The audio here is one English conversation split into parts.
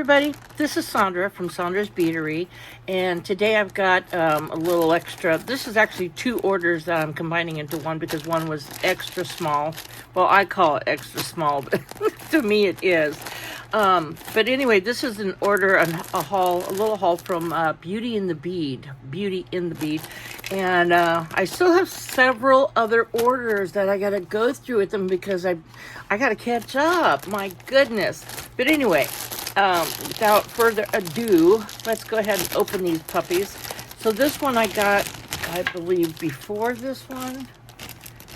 everybody, this is Sandra from Sandra's Beadery, and today I've got a little extra. This is actually 2 orders that I'm combining into one because one was extra small. Well, I call it extra small, but to me it is. But anyway, this is an order, a little haul from Beauty in the Bead, and I still have several other orders that I gotta go through with them because I gotta catch up. My goodness. But anyway, without further ado, let's go ahead and open these puppies. So this one I got, I believe, before this one.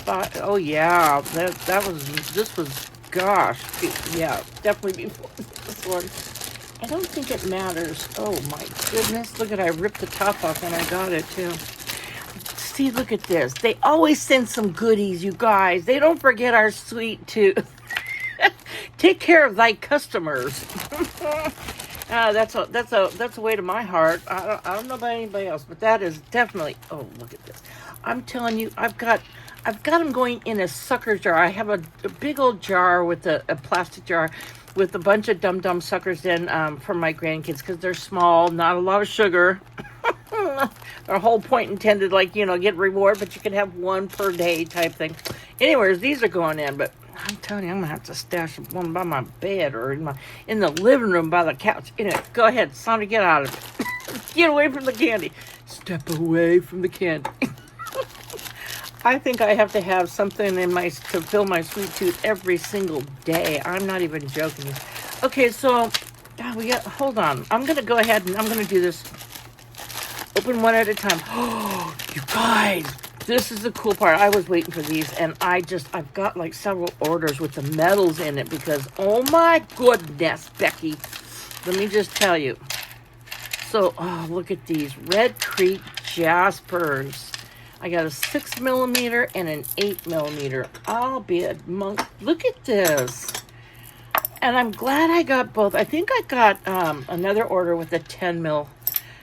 But oh yeah, this was. Gosh, yeah, definitely before this one. I don't think it matters. Oh my goodness, look at, I ripped the top off and I got it too. See, look at this. They always send some goodies, you guys. They don't forget our sweet tooth. Take care of thy customers. That's a way to my heart. I don't know about anybody else, but that is definitely. Oh, look at this. I'm telling you, I've got them going in a sucker jar. I have a big old jar with a plastic jar with a bunch of dum-dum suckers in for my grandkids because they're small, not a lot of sugar. Our whole point intended, like, get reward, but you can have one per day type thing. Anyways, these are going in, but I'm telling you, I'm going to have to stash one by my bed or in the living room by the couch. Anyway, go ahead, Sandra, get out of it. Get away from the candy. Step away from the candy. I think I have to have something to fill my sweet tooth every single day. I'm not even joking. Okay, so hold on. I'm going to go ahead and I'm going to do this. Open one at a time. Oh, you guys, this is the cool part. I was waiting for these, and I've got like several orders with the metals in it because, oh my goodness, Becky, let me just tell you. So, look at these Red Creek Jaspers. I got a 6mm and an 8mm. I'll be a monk. Look at this. And I'm glad I got both. I think I got another order with a 10mm.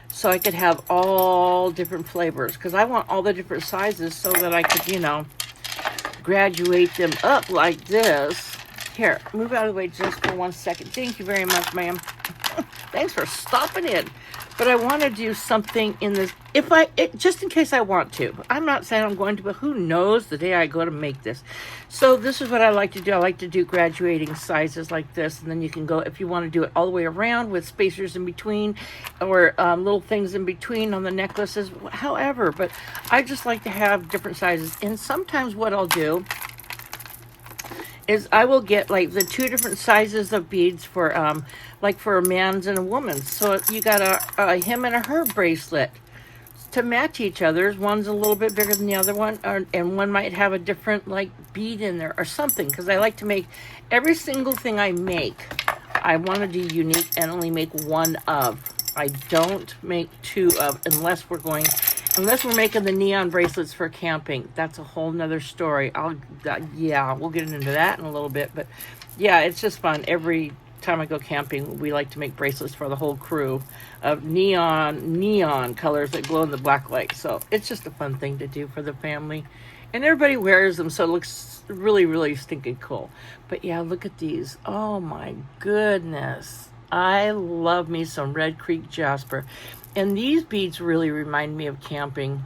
So I could have all different flavors. Because I want all the different sizes so that I could, graduate them up like this. Here, move out of the way just for 1 second. Thank you very much, ma'am. Thanks for stopping in. But I want to do something in this, just in case I want to. I'm not saying I'm going to, but who knows the day I go to make this. So this is what I like to do. I like to do graduating sizes like this. And then you can go, if you want to do it all the way around with spacers in between or little things in between on the necklaces, however. But I just like to have different sizes. And sometimes what I'll do is I will get like the 2 different sizes of beads for like for a man's and a woman's. So you got a him and a her bracelet to match each other's. One's a little bit bigger than the other one, and one might have a different like bead in there or something, because I like to make every single thing I make, I want to do unique and only make one of. I don't make 2 of unless we're making the neon bracelets for camping. That's a whole nother story. We'll get into that in a little bit. But yeah, it's just fun. Every time I go camping, we like to make bracelets for the whole crew of neon colors that glow in the black light. So it's just a fun thing to do for the family. And everybody wears them, so it looks really, really stinking cool. But yeah, look at these. Oh my goodness. I love me some Red Creek Jasper. And these beads really remind me of camping.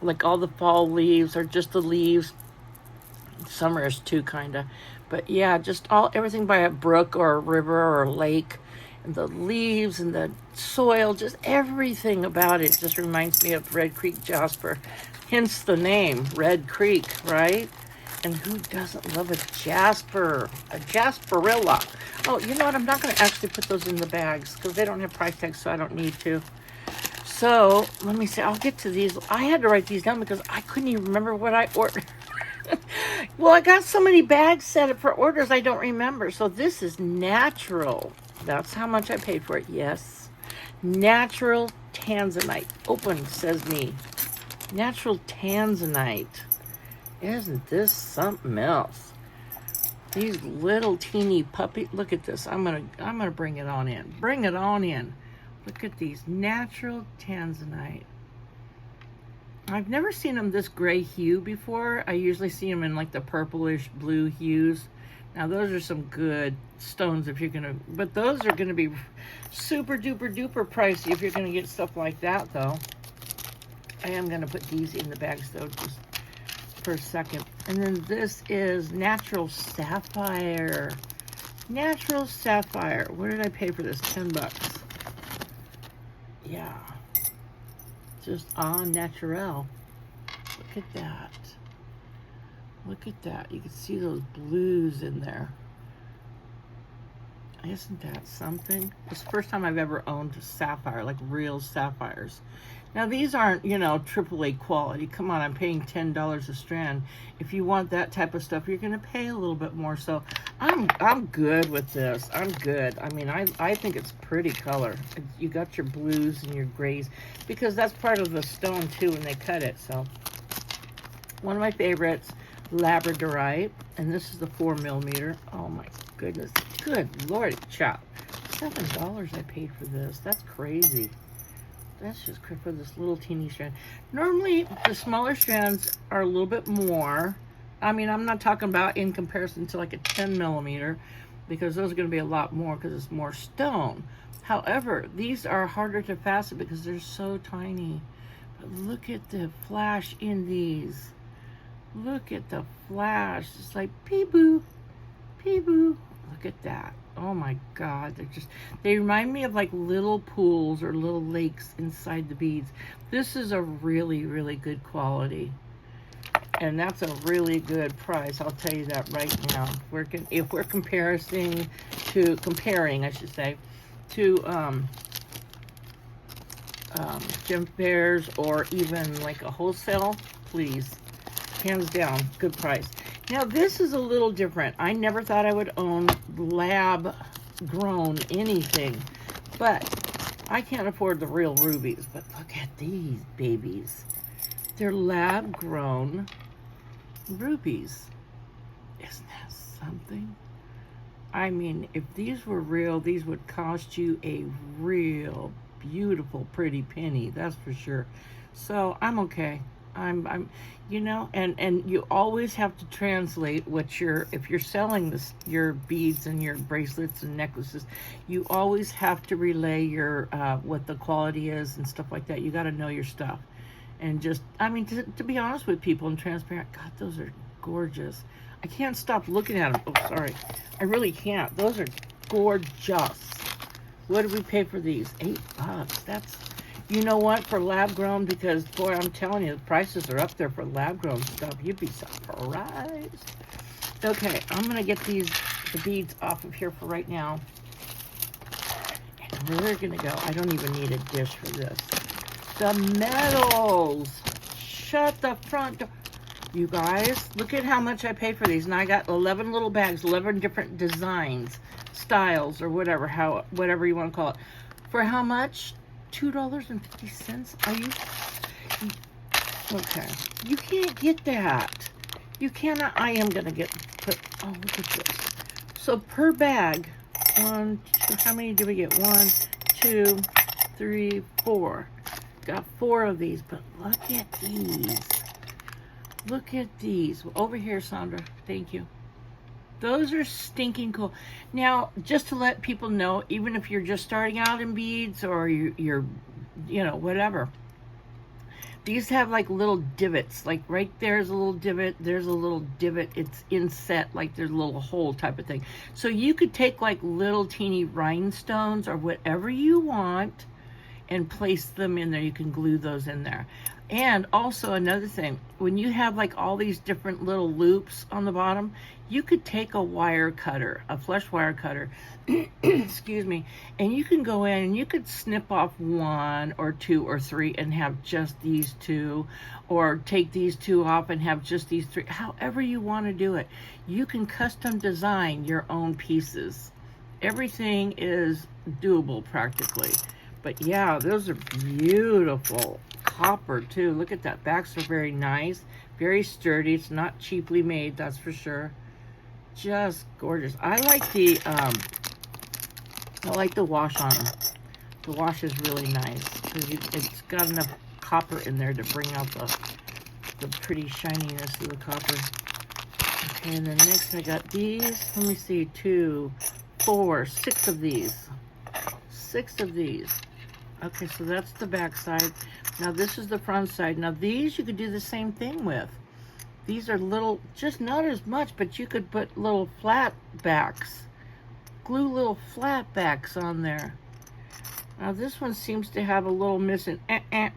Like all the fall leaves or just the leaves. Summer is too, kind of. But yeah, just everything by a brook or a river or a lake. And the leaves and the soil, just everything about it just reminds me of Red Creek Jasper. Hence the name, Red Creek, right? And who doesn't love a Jasper? A Jasperilla. Oh, you know what? I'm not going to actually put those in the bags because they don't have price tags, so I don't need to. So, let me see. I'll get to these. I had to write these down because I couldn't even remember what I ordered. Well, I got so many bags set up for orders I don't remember. So, this is natural. That's how much I paid for it. Yes. Natural Tanzanite. Open, says me. Natural Tanzanite. Isn't this something else? These little teeny puppy. Look at this. I'm gonna bring it on in. Bring it on in. Look at these natural Tanzanite. I've never seen them this gray hue before. I usually see them in like the purplish blue hues. Now those are some good stones if you're gonna, but those are gonna be super duper duper pricey if you're gonna get stuff like that though. I am gonna put these in the bags though just for a second. And then this is natural sapphire. Natural sapphire. What did I pay for this? 10 bucks. Yeah. Just en naturel. Look at that. Look at that. You can see those blues in there. Isn't that something? It's the first time I've ever owned a sapphire, like real sapphires. Now these aren't, you know, AAA quality. Come on, I'm paying $10 a strand. If you want that type of stuff, you're gonna pay a little bit more. So I'm good with this. I'm good. I mean, I think it's pretty color. You got your blues and your grays because that's part of the stone too when they cut it. So one of my favorites, labradorite, and this is the 4mm. Oh my goodness. Good Lord, chop. $7 I paid for this. That's crazy. That's just for this little teeny strand. Normally, the smaller strands are a little bit more. I mean, I'm not talking about in comparison to like a 10mm, because those are going to be a lot more because it's more stone. However, these are harder to fasten because they're so tiny. But look at the flash in these. Look at the flash. It's like peeboo, peeboo. Look at that. Oh my God, they remind me of like little pools or little lakes inside the beads. This is a really, really good quality. And that's a really good price. I'll tell you that right now. If we're comparing, I should say, to Jaspers or even like a wholesale, please, hands down, good price. Now this is a little different. I never thought I would own lab grown anything, but I can't afford the real rubies. But look at these babies. They're lab grown rubies. Isn't that something? I mean, if these were real, these would cost you a real beautiful pretty penny, that's for sure. So I'm okay. I'm you know, and you always have to translate what if you're selling this, your beads and your bracelets and necklaces, you always have to relay your what the quality is and stuff like that. You got to know your stuff. And just, I mean, to be honest with people and transparent, God, those are gorgeous. I can't stop looking at them. Oh, sorry. I really can't. Those are gorgeous. What did we pay for these? $8. That's, you know what, for lab grown, because boy, I'm telling you, the prices are up there for lab grown stuff. You'd be surprised. Okay, I'm gonna get the beads off of here for right now. And we're gonna go, I don't even need a dish for this. The metals. Shut the front door. You guys, look at how much I paid for these. And I got 11 little bags, 11 different designs, styles, or whatever, whatever you want to call it. For how much? $2.50? Are you? Okay. You can't get that. You cannot. I am going to oh, look at this. So per bag, how many do we get? 1, 2, 3, 4. Got 4 of these, but look at these. Look at these. Over here, Sandra. Thank you. Those are stinking cool. Now, just to let people know, even if you're just starting out in beads or you're you know, whatever, these have like little divots. Like right there's a little divot, there's a little divot. It's inset, like there's a little hole type of thing. So you could take like little teeny rhinestones or whatever you want and place them in there. You can glue those in there. And also another thing, when you have like all these different little loops on the bottom, you could take a wire cutter, a flush wire cutter, excuse me, and you can go in and you could snip off 1 or 2 or 3 and have just these 2, or take these 2 off and have just these 3. However you want to do it, you can custom design your own pieces. Everything is doable practically. But yeah, those are beautiful. Copper too. Look at that. Backs are very nice, very sturdy. It's not cheaply made, that's for sure. Just gorgeous. I like the wash on them. The wash is really nice because it's got enough copper in there to bring out the pretty shininess of the copper. Okay, and then next I got these. Let me see, 2, 4, 6 of these. 6 of these. Okay, so that's the back side. Now this is the front side. Now these you could do the same thing with. These are little, just not as much, but you could put little flat backs. Glue little flat backs on there. Now this one seems to have a little missing,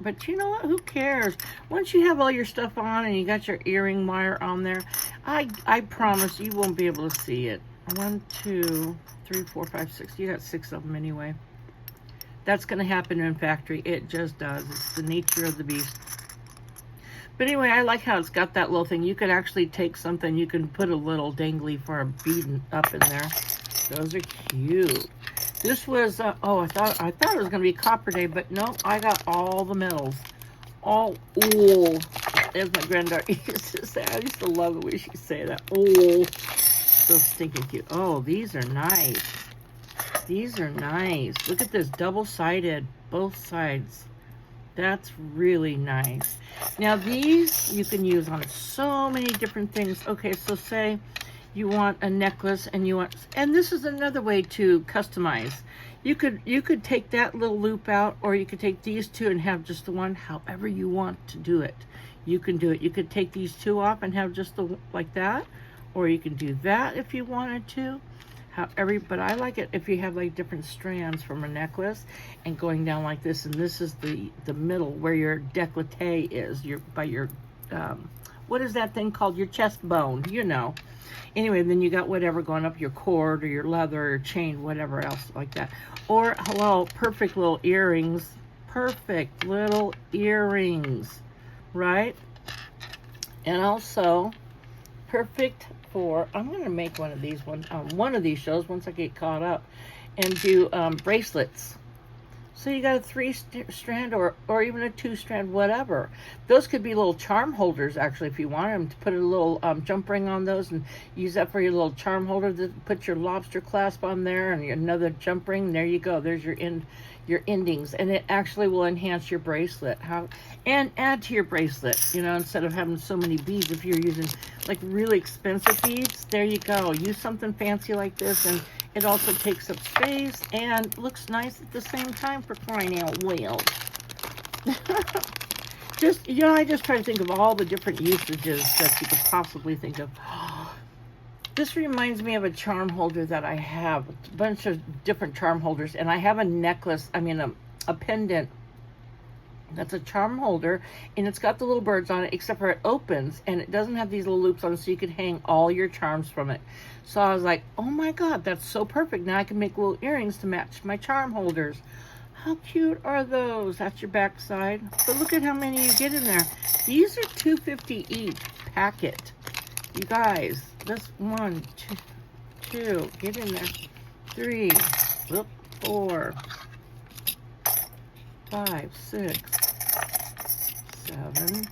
but you know what? Who cares? Once you have all your stuff on and you got your earring wire on there, I promise you won't be able to see it. 1, 2, 3, 4, 5, 6. You got 6 of them anyway. That's going to happen in factory. It just does. It's the nature of the beast. But anyway, I like how it's got that little thing. You could actually take something. You can put a little dangly for a bead up in there. Those are cute. This was, oh, I thought it was going to be Copper Day, but no, I got all the metals. All, ooh, as my granddaughter used to say. I used to love the way she say that. Oh, so stinking cute. Oh, these are nice. These are nice. Look at this, double-sided, both sides. That's really nice. Now these you can use on so many different things. Okay, so say you want a necklace and you want, and this is another way to customize. You could take that little loop out, or you could take these two and have just the one, however you want to do it. You can do it. You could take these two off and have just the, like that, or you can do that if you wanted to. But I like it if you have like different strands from a necklace and going down like this, and this is the middle where your décolleté is, what is that thing called? Your chest bone, you know. Anyway, then you got whatever going up your cord or your leather or chain, whatever else like that. Or, hello, perfect little earrings. Perfect little earrings, right? And also, perfect for, I'm going to make one of these one of these shows once I get caught up, and do bracelets. So you got a 3-strand or even a 2-strand, whatever. Those could be little charm holders, actually, if you want them to put a little jump ring on those and use that for your little charm holder. To put your lobster clasp on there and another jump ring. There you go. There's your endings, and it actually will enhance your bracelet. And add to your bracelet, you know, instead of having so many beads. If you're using like really expensive beads, there you go. Use something fancy like this, and it also takes up space and looks nice at the same time, for crying out loud. Just, you know, I just try to think of all the different usages that you could possibly think of. This reminds me of a charm holder that I have, a bunch of different charm holders, and I have a necklace, a pendant that's a charm holder, and it's got the little birds on it, except for it opens, and it doesn't have these little loops on it, so you could hang all your charms from it. So I was like, oh my God, that's so perfect. Now I can make little earrings to match my charm holders. How cute are those? That's your back side. But look at how many you get in there. These are $2.50 each packet. You guys, that's 1, 2, get in there. 3, 4, 5, 6, 7,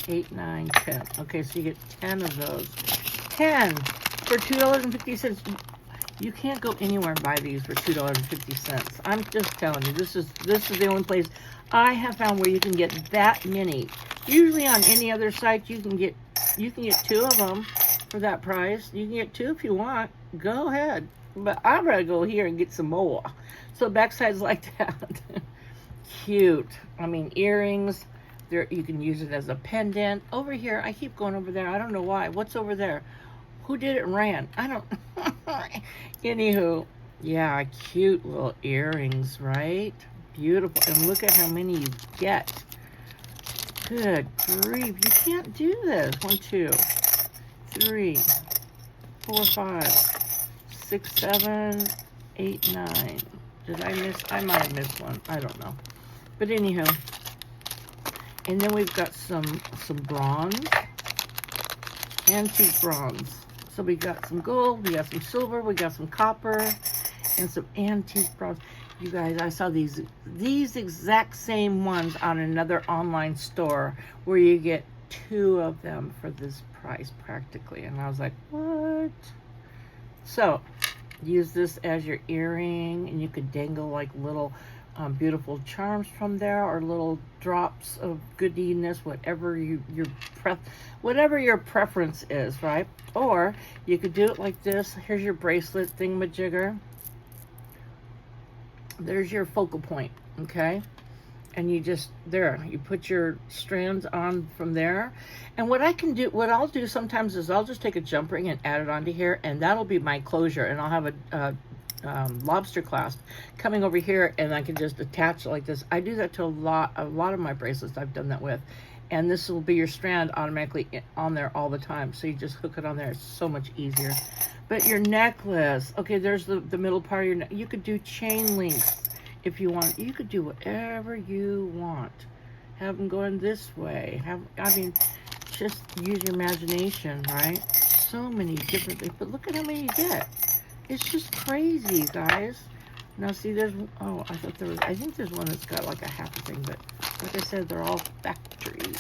8, 9, 10. Okay, so you get 10 of those. 10 for $2.50. You can't go anywhere and buy these for $2.50. I'm just telling you, this is the only place I have found where you can get that many. Usually on any other site, you can get 2 of them for that price. You can get 2 if you want. Go ahead. But I'd rather go here and get some more. So backside's like that. Cute. Earrings. There, you can use it as a pendant. Over here, I keep going over there. I don't know why. What's over there? Who did it and ran? I don't. Anywho, yeah, cute little earrings, right? Beautiful. And look at how many you get. Good grief. You can't do this. 1, 2, 3, 4, 5, 6, 7, 8, 9. Did I miss? I might have missed one. I don't know. But anyhow. And then we've got some bronze. Antique bronze. So we got some gold, we got some silver, we got some copper, and some antique bronze. You guys, I saw these exact same ones on another online store where you get 2 of them for this price practically. And I was like, what? So, use this as your earring, and you could dangle like little beautiful charms from there, or little drops of goodiness, whatever your preference is, right? Or you could do it like this. Here's your bracelet thingamajigger. There's your focal point, okay? And you put your strands on from there. And what I'll do sometimes is I'll just take a jump ring and add it onto here, and that'll be my closure. And I'll have a lobster clasp coming over here, and I can just attach it like this. I do that to a lot of my bracelets I've done that with. And this will be your strand automatically on there all the time. So you just hook it on there. It's so much easier. But your necklace, okay, there's the middle part of your neck. You could do chain links if you want. You could do whatever you want. Have them going this way. Just use your imagination, right? So many different things. But look at how many you get. It's just crazy, guys. Now see, I think there's one that's got like a half a thing, but like I said, they're all factory.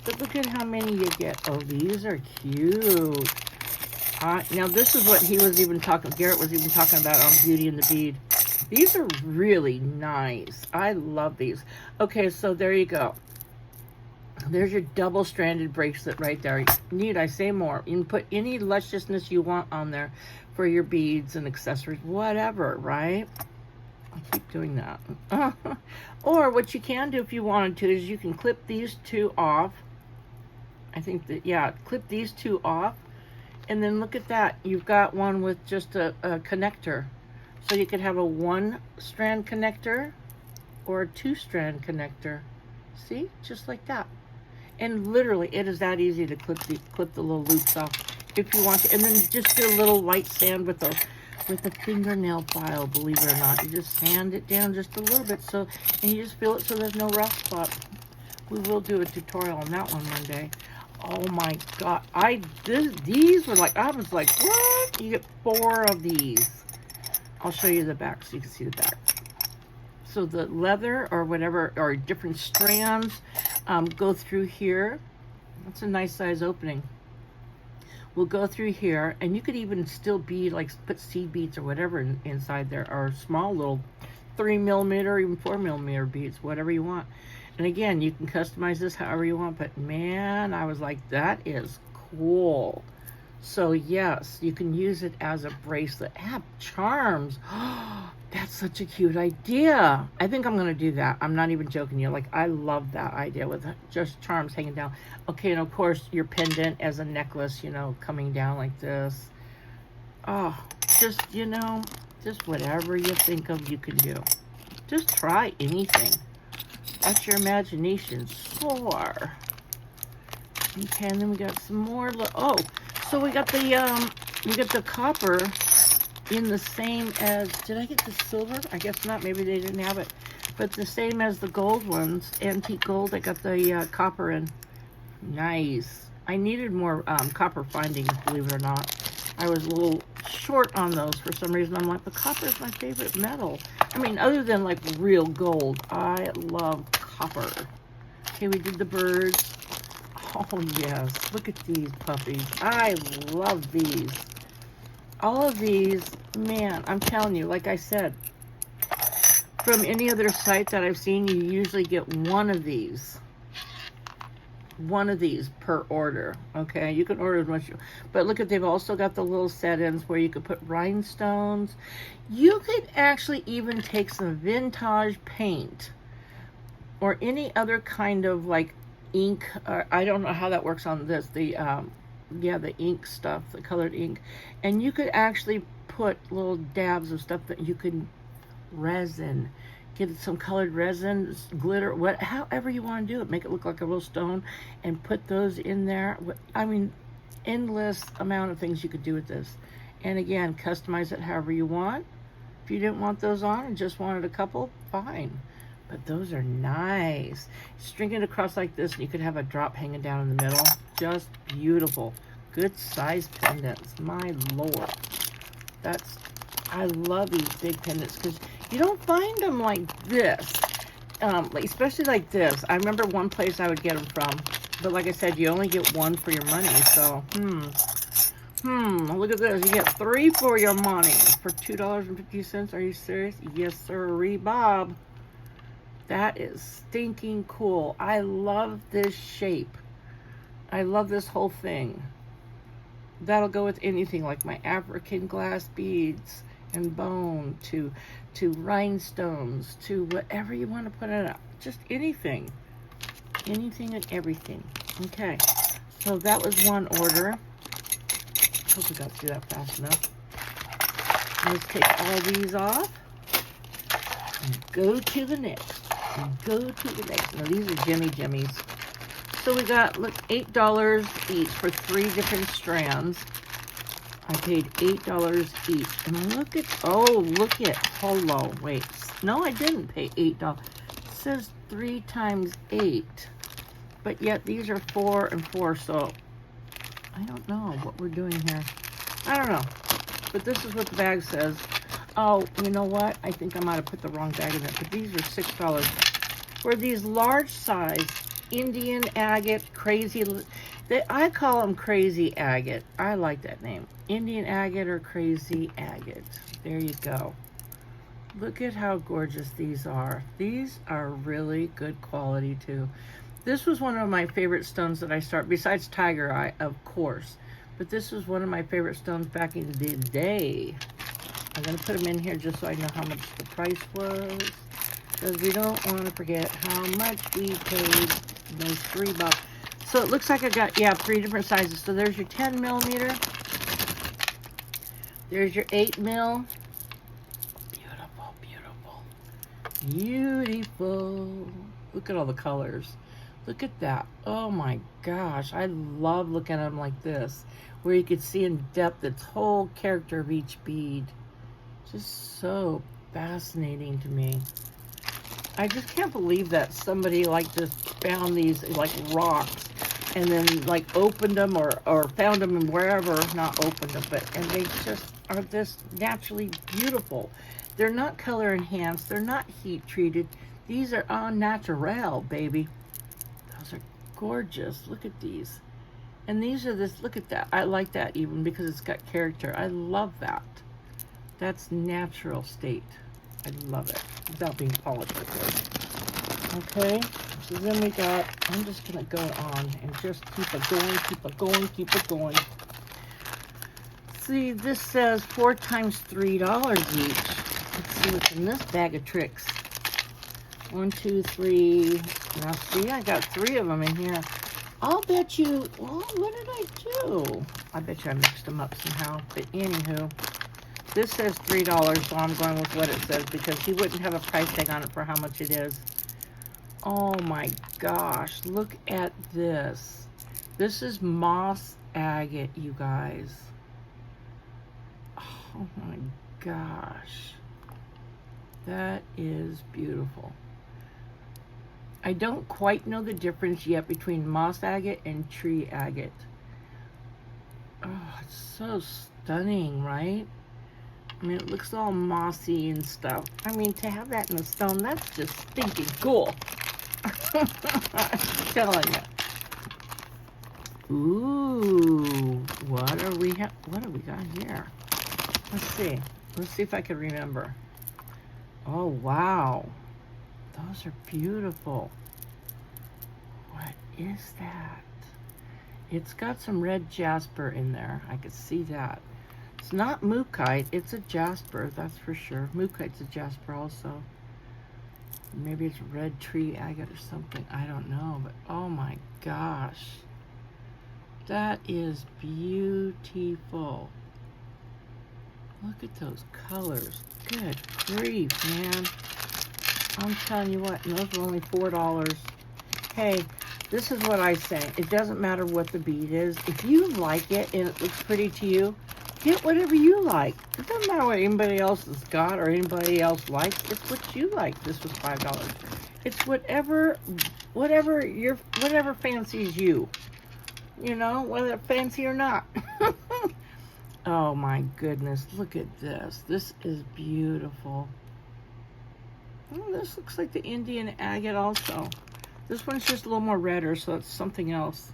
But look at how many you get. Oh, these are cute. Now this is what Garrett was even talking about on Beauty and the Bead. These are really nice. I love these. Okay, so there you go. There's your double-stranded bracelet right there. Need I say more? You can put any lusciousness you want on there for your beads and accessories, whatever, right? I keep doing that. Or what you can do if you wanted to is you can clip these two off. Clip these two off. And then look at that. You've got one with just a connector. So you could have a 1-strand connector or a 2-strand connector. See? Just like that. And literally, it is that easy to clip the little loops off if you want to. And then just do a little white sand with a fingernail file, believe it or not. You just sand it down just a little bit, and you just feel it so there's no rough spot. We will do a tutorial on that one day. Oh my God. These were like, I was like, what? You get 4 of these. I'll show you the back so you can see the back. So the leather or whatever, or different strands go through here. That's a nice size opening. We'll go through here, and you could even still put seed beads or whatever inside there, or small little 3mm or even 4mm beads, whatever you want. And again, you can customize this however you want, but man, I was like, that is cool. So yes, you can use it as a bracelet. Have charms. That's such a cute idea. I think I'm going to do that. I'm not even joking you. Like, I love that idea with just charms hanging down. Okay, and of course, your pendant as a necklace, coming down like this. Oh, just whatever you think of, you can do. Just try anything. Let your imagination soar. Okay, and then we got some more. So we got the copper in the same as, did I get the silver? I guess not, maybe they didn't have it. But the same as the gold ones, antique gold, I got the copper in. Nice. I needed more copper findings, believe it or not. I was a little short on those for some reason. I'm like, the copper is my favorite metal. I mean, other than like real gold, I love copper. Okay, we did the birds. Oh yes, look at these puppies. I love these. All of these, man, I'm telling you, like I said, from any other site that I've seen, you usually get one of these per order. Okay, you can order as much, but look at, they've also got the little set-ins where you could put rhinestones. You could actually even take some vintage paint or any other kind of like ink. I don't know how that works on this. The ink stuff, the colored ink, and you could actually put little dabs of stuff that you can resin. Get some colored resin, glitter, however you want to do it. Make it look like a real stone and put those in there. I mean, endless amount of things you could do with this. And again, customize it however you want. If you didn't want those on and just wanted a couple, fine. But those are nice. String it across like this, and you could have a drop hanging down in the middle. Just beautiful. Good size pendants. My Lord. I love these big pendants because you don't find them like this. Especially like this. I remember one place I would get them from. But like I said, you only get one for your money. So, look at this. You get 3 for your money for $2.50. Are you serious? Yes, sir, Bob. That is stinking cool. I love this shape. I love this whole thing. That'll go with anything, like my African glass beads and bone, to rhinestones, to whatever you want to put in it. Just anything. Anything and everything. Okay. So that was one order. Hope we got through that fast enough. Let's take all these off and go to the next. Now these are Jimmies. So we got, look, $8 each for 3 different strands. I paid $8 each. And look at, hello, wait. No, I didn't pay $8. It says 3 times 8. But yet these are 4 and 4, so I don't know what we're doing here. I don't know. But this is what the bag says. Oh, you know what? I think I might have put the wrong bag in there. But these are $6. For these large size Indian agate, crazy, I call them crazy agate. I like that name. Indian agate or crazy agate. There you go. Look at how gorgeous these are. These are really good quality too. This was one of my favorite stones that I started, besides Tiger Eye, of course. But this was one of my favorite stones back in the day. I'm going to put them in here just so I know how much the price was. Because we don't want to forget how much we paid those $3. So it looks like I got, 3 different sizes. So there's your 10 millimeter. There's your 8 mil. Beautiful. Look at all the colors. Look at that. Oh my gosh. I love looking at them like this, where you could see in depth the whole character of each bead. Just so fascinating to me. I just can't believe that somebody like just found these like rocks and then like opened them or found them in wherever, not opened them, and they just are this naturally beautiful. They're not color enhanced. They're not heat treated. These are au naturel, baby. Those are gorgeous. Look at these. And these are this, look at that. I like that even because it's got character. I love that. That's natural state. I love it without being polished, of course. Okay, so then we got, I'm just going to go on and just keep it going. See, this says 4 times $3 each. Let's see what's in this bag of tricks. 1, 2, 3. Now, see, I got 3 of them in here. I'll bet you, well, what did I do? I bet you I mixed them up somehow. But anywho, this says $3, so I'm going with what it says because he wouldn't have a price tag on it for how much it is. Oh my gosh, look at this. This is moss agate, you guys. Oh my gosh. That is beautiful. I don't quite know the difference yet between moss agate and tree agate. Oh, it's so stunning, right? I mean, it looks all mossy and stuff. I mean, to have that in a stone, that's just stinking cool. I'm telling you. Ooh, what do we got here? Let's see. Let's see if I can remember. Oh, wow. Those are beautiful. What is that? It's got some red jasper in there. I could see that. It's not mookaite. It's a jasper, that's for sure. Mookite's a jasper also. Maybe it's red tree agate or something. I don't know. But oh my gosh. That is beautiful. Look at those colors. Good grief, man. I'm telling you what, and those were only $4. Hey, this is what I say. It doesn't matter what the bead is. If you like it and it looks pretty to you, get whatever you like. It doesn't matter what anybody else has got or anybody else likes. It's what you like. This was $5. It's whatever fancies you. You know, whether fancy or not. Oh my goodness, look at this. This is beautiful. Oh, this looks like the Indian agate also. This one's just a little more redder, so it's something else.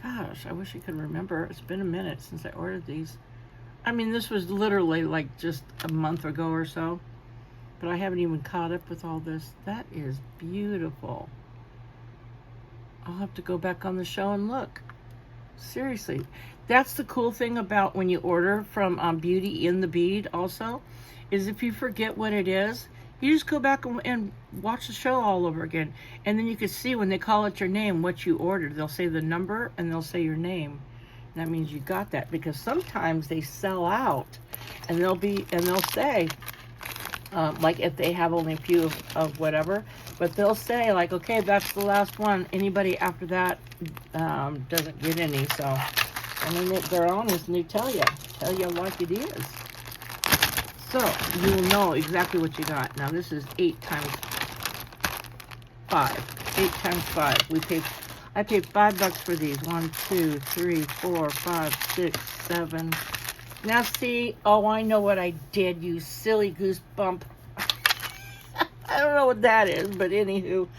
Gosh, I wish I could remember. It's been a minute since I ordered these. I mean, this was literally like just a month ago or so. but I haven't even caught up with all this. That is beautiful. I'll have to go back on the show and look. Seriously. That's the cool thing about when you order from Beauty in the Bead also, is if you forget what it is, you just go back and watch the show all over again. And then you can see when they call it your name, what you ordered. They'll say the number and they'll say your name. And that means you got that, because sometimes they sell out and they'll say, like if they have only a few of whatever, but they'll say like, okay, that's the last one. Anybody after that doesn't get any. So, I mean, they're honest and they tell you like it is. So you will know exactly what you got. Now this is 8 times 5. 8 times 5. I paid $5 for these. 1, 2, 3, 4, 5, 6, 7. Now see, oh, I know what I did, you silly goosebump. I don't know what that is, but anywho,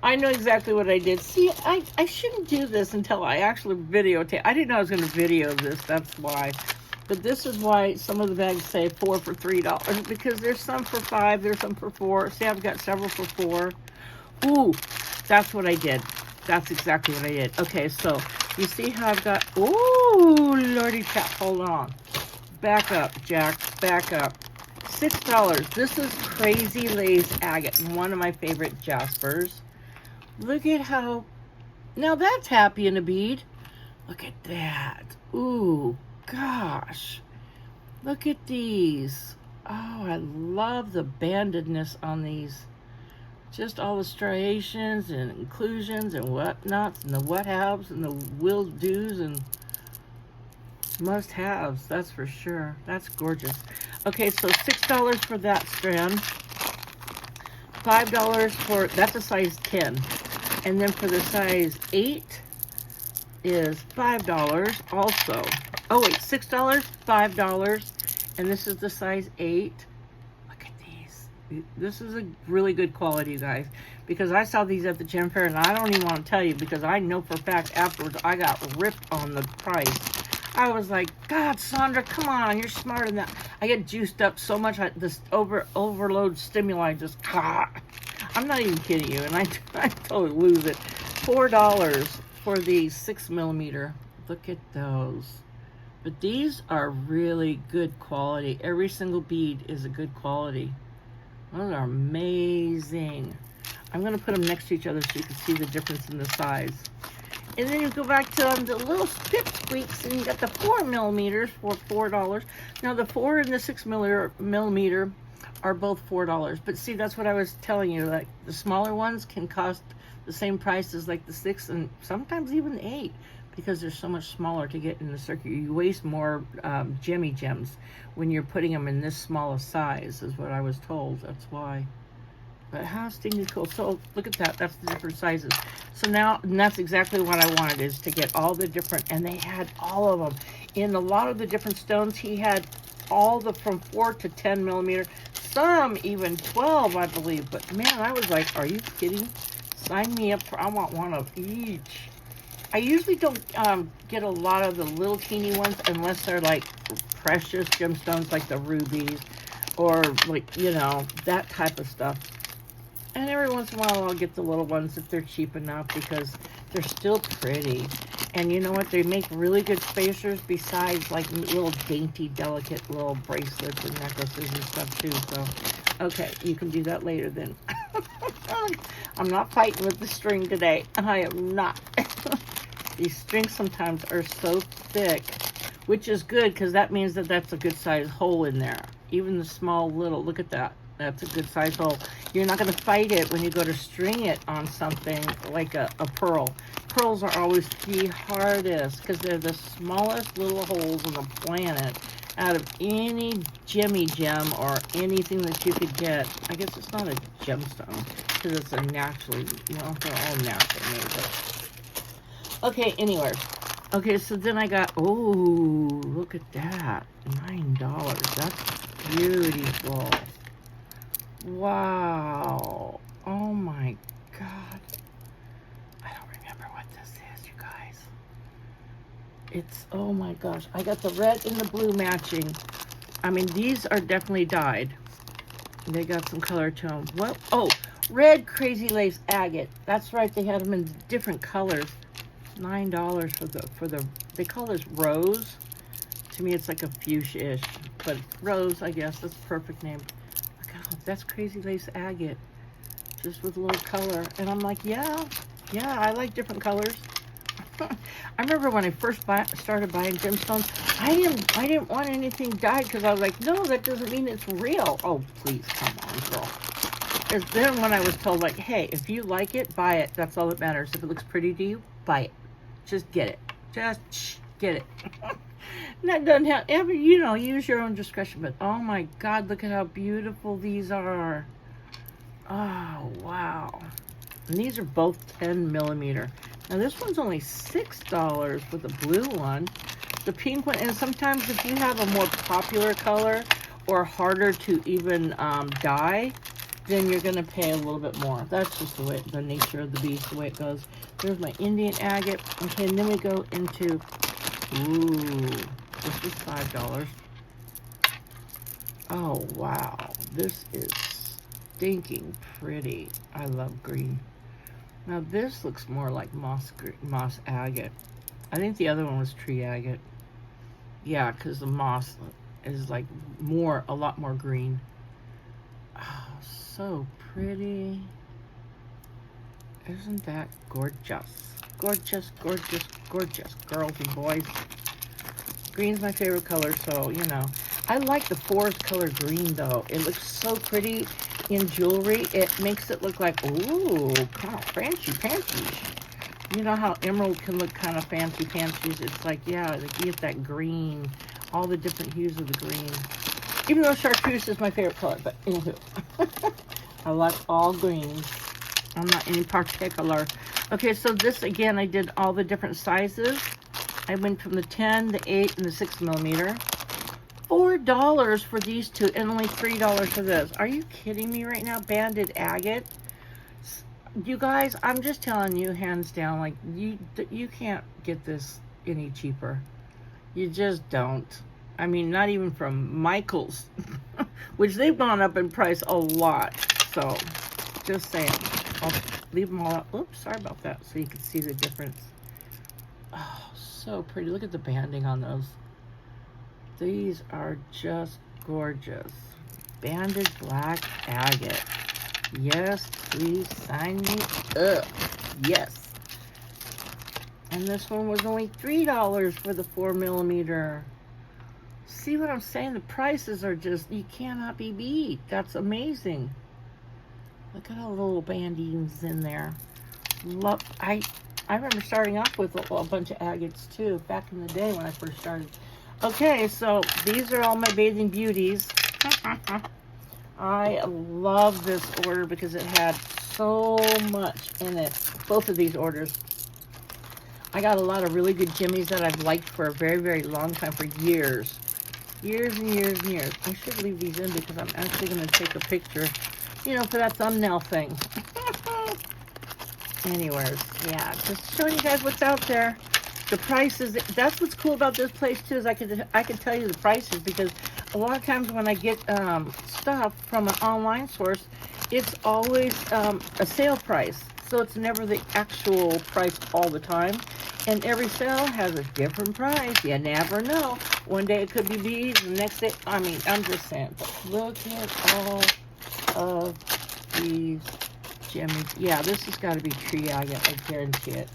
I know exactly what I did. See, I shouldn't do this until I actually videotape. I didn't know I was going to video this, that's why. But this is why some of the bags say 4 for $3, because there's some for 5, there's some for 4. See, I've got several for 4. Ooh, that's what I did. That's exactly what I did. Okay, so you see how I've got, ooh, lordy chap, hold on. Back up, Jack, back up. $6. This is Crazy Lace Agate, one of my favorite Jaspers. Look at how, now that's happy in a bead. Look at that. Ooh, gosh. Look at these. Oh, I love the bandedness on these. Just all the striations and inclusions and whatnots and the what-haves and the will-dos and must-haves, that's for sure. That's gorgeous. Okay, so $6 for that strand. $5 for, that's a size 10. And then for the size 8 is $5 also. Oh wait, $6, $5. And this is the size 8. Look at these. This is a really good quality, you guys. Because I saw these at the gem fair and I don't even want to tell you, because I know for a fact afterwards I got ripped on the price. I was like, God, Sandra, come on, you're smarter than that. I get juiced up so much, this overload stimuli just, I'm not even kidding you, and I totally lose it. $4 for the 6mm. Look at those. But these are really good quality. Every single bead is a good quality. Those are amazing. I'm going to put them next to each other so you can see the difference in the size. And then you go back to the little pipsqueaks, and you got the 4mm for $4. Now the 4 and the 6mm are both $4. But see, that's what I was telling you. Like the smaller ones can cost the same price as like the 6 and sometimes even the 8, because they're so much smaller to get in the circuit. You waste more gemmy gems when you're putting them in this small a size, is what I was told. That's why. But how stinky cool. So look at that. That's the different sizes. So now, and that's exactly what I wanted, is to get all the different, and they had all of them. In a lot of the different stones, he had all the from 4 to 10mm. Some even 12, I believe. But man, I was like, are you kidding? Sign me up for, I want one of each. I usually don't get a lot of the little teeny ones unless they're like precious gemstones, like the rubies or like, you know, that type of stuff. And every once in a while I'll get the little ones if they're cheap enough, because they're still pretty. And you know what? They make really good spacers besides like little dainty, delicate little bracelets and necklaces and stuff too. So, okay, you can do that later then. I'm not fighting with the string today. I am not. These strings sometimes are so thick, which is good because that means that that's a good size hole in there. Even the small little, look at that. That's a good size hole. You're not going to fight it when you go to string it on something like a pearl. Pearls are always the hardest because they're the smallest little holes on the planet out of any gemmy gem or anything that you could get. I guess it's not a gemstone because it's a naturally, you know, they're all naturally made. But okay, anyway. Okay, so then I got, oh, look at that. $9. That's beautiful. Wow. Oh my God. I don't remember what this is, you guys. It's, oh my gosh. I got the red and the blue matching. I mean, these are definitely dyed. They got some color to them. What? Oh, red crazy lace agate. That's right. They had them in different colors. $9 for the. They call this rose. To me, it's like a fuchsia-ish, but rose, I guess. That's the perfect name. Look at all, that's crazy lace agate, just with a little color. And I'm like, yeah, I like different colors. I remember when I first started buying gemstones, I didn't want anything dyed because I was like, no, that doesn't mean it's real. Oh, please, come on, girl. And then when I was told, like, hey, if you like it, buy it. That's all that matters. If it looks pretty to you, buy it. Just get it. Just get it. And that doesn't have, you know, use your own discretion. But, oh, my God, look at how beautiful these are. Oh, wow. And these are both 10 millimeter. Now, this one's only $6 for the blue one. The pink one, and sometimes if you have a more popular color or harder to even dye, then you're going to pay a little bit more. That's just the way, the nature of the beast, the way it goes. There's my Indian agate. Okay, and then we go into, ooh, this is $5. Oh, wow. This is stinking pretty. I love green. Now, this looks more like moss agate. I think the other one was tree agate. Yeah, because the moss is like a lot more green. Oh, so pretty. Isn't that gorgeous? Gorgeous, gorgeous, gorgeous, girls and boys. Green's my favorite color, so, you know. I like the forest color green, though. It looks so pretty in jewelry. It makes it look like, ooh, kind of fancy. You know how emerald can look kind of fancy. It's like, yeah, you get that green, all the different hues of the green. Even though chartreuse is my favorite color, but anywho. I like all greens. I'm not any particular. Okay, so this, again, I did all the different sizes. I went from the 10, the 8, and the 6 millimeter. $4 for these two, and only $3 for this. Are you kidding me right now? Banded agate. You guys, I'm just telling you, hands down, like, you can't get this any cheaper. You just don't. I mean, not even from Michael's, which they've gone up in price a lot. So, just saying. I'll leave them all up. Oops, sorry about that, so you can see the difference. Oh, so pretty. Look at the banding on those. These are just gorgeous. Banded black agate. Yes, please sign me up. Yes. And this one was only $3 for the 4 millimeter. See what I'm saying? The prices are just, you cannot be beat. That's amazing. Look at all the little bandings in there. Love. I remember starting off with a bunch of agates too, back in the day when I first started. Okay, so these are all my bathing beauties. I love this order because it had so much in it. Both of these orders. I got a lot of really good jimmies that I've liked for a very, very long time, for years. Years and years and years. I should leave these in because I'm actually going to take a picture, you know, for that thumbnail thing. Anyways, yeah, just showing you guys what's out there. The prices, that's what's cool about this place too, is I can tell you the prices, because a lot of times when I get stuff from an online source, it's always a sale price. So it's never the actual price all the time. And every sale has a different price. You never know. One day it could be beads, the next day, I mean, I'm just saying. But look at all of these jimmies. Yeah, this has got to be tree agate, I guarantee it.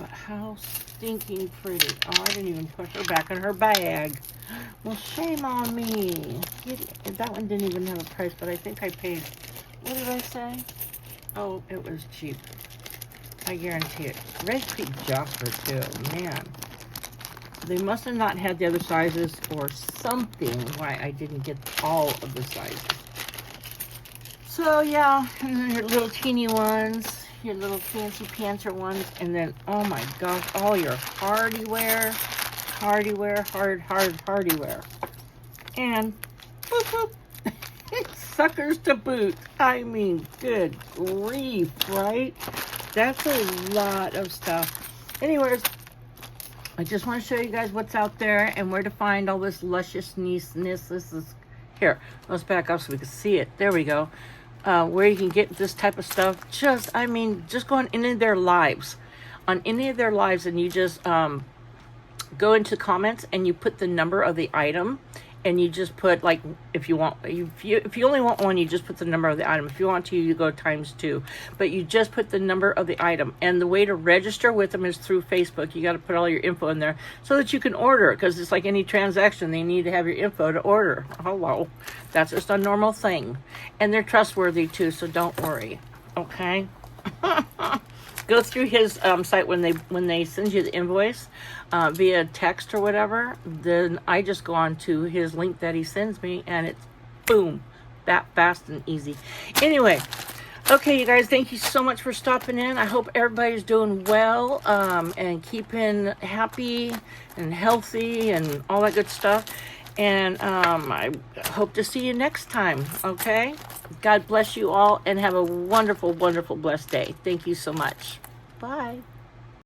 But how stinking pretty. Oh, I didn't even put her back in her bag. Well, shame on me. That one didn't even have a price, but I think I paid, what did I say? Oh, it was cheap. I guarantee it. Red Creek Jasper, too. Man. They must have not had the other sizes or something why I didn't get all of the sizes. So, yeah. And then your little teeny ones. Your little fancy pantser ones. And then, oh my gosh, all your hardywear. Hardywear. And, boop, boop. Suckers to boot. I mean, good grief, right? That's a lot of stuff. Anyways, I just want to show you guys what's out there and where to find all this lusciousness. This is Here, let's back up so we can see it. There we go. Where you can get this type of stuff. Just go on any of their lives. On any of their lives, and you just go into comments and you put the number of the item, and you just put, like, if you only want one, you just put the number of the item. If you want to, you go ×2, but you just put the number of the item. And the way to register with them is through Facebook. You got to put all your info in there so that you can order it, because it's like any transaction, they need to have your info to order. Hello, that's just a normal thing, and they're trustworthy too, so don't worry. Okay. Go through his site when they send you the invoice via text or whatever. Then I just go on to his link that he sends me, and it's boom, that fast and easy. Anyway, okay, you guys, thank you so much for stopping in. I hope everybody's doing well and keeping happy and healthy and all that good stuff. And I hope to see you next time, okay? God bless you all, and have a wonderful, wonderful, blessed day. Thank you so much. Bye.